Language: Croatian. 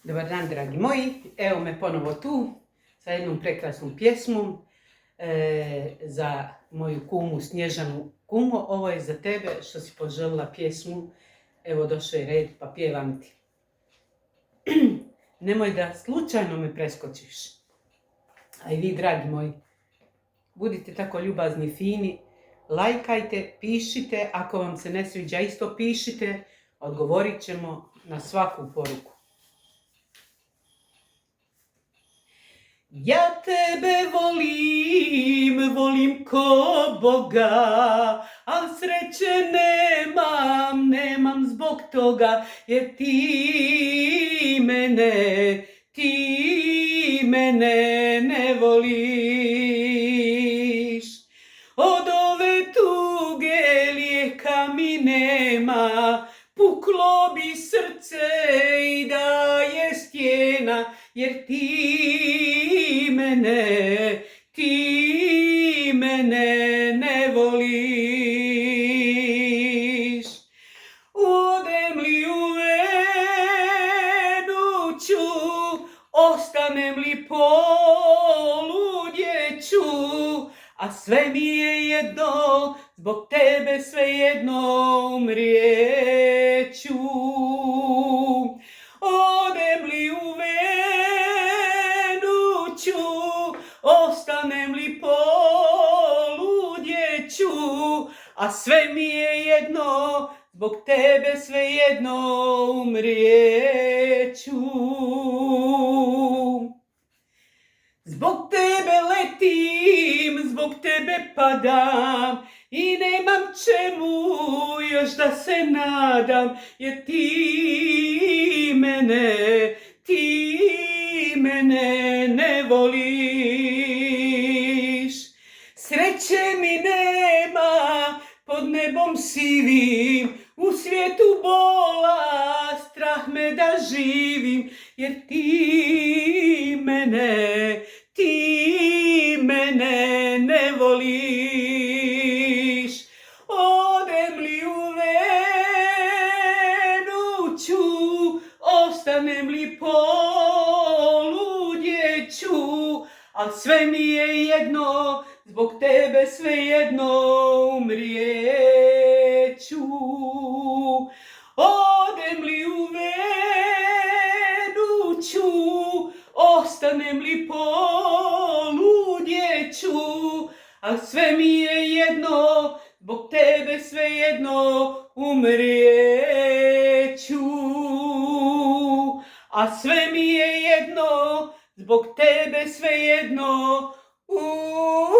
Dobar dan, dragi moji. Evo me ponovo tu sa jednom prekrasnom pjesmom za moju kumu Snježanu. Kumo, ovo je za tebe što si poželila pjesmu. Evo došao je red pa pjevam ti. Nemoj da slučajno me preskočiš. A i vi, dragi moji, budite tako ljubazni, fini. Lajkajte, pišite. Ako vam se ne sviđa isto pišite. Odgovorit ćemo na svaku poruku. Ja tebe volim ko Boga, al sreće nemam zbog toga, jer ti mene ne voliš. Od ove tuge lijeka mi nema, puklo bi srce i da je stijena, jer ti mene ne voliš. Odem li u Venuću, ostanem li poludjeću, a sve mi je jedno, zbog tebe svejedno umrijeću. Odem li u Venuću, ostanem li poludjeću, a sve mi je jedno, zbog tebe svejedno umrijeću. Zbog tebe letim, zbog tebe padam i nemam čemu još da se nadam, jer ti mene ne voliš. Sreće mi nema pod nebom sivim, u svijetu bola strah me da živim, jer ti mene ne voliš. Odem li u Venuću, ostanem li poludjeću, al sve mi je jedno, zbog tebe svejedno umrijeću. Odem li u Venuću, ostanem li poludjeću, a sve mi je jedno, zbog tebe svejedno umrijeću. A sve mi je jedno, zbog tebe svejedno umrijeću.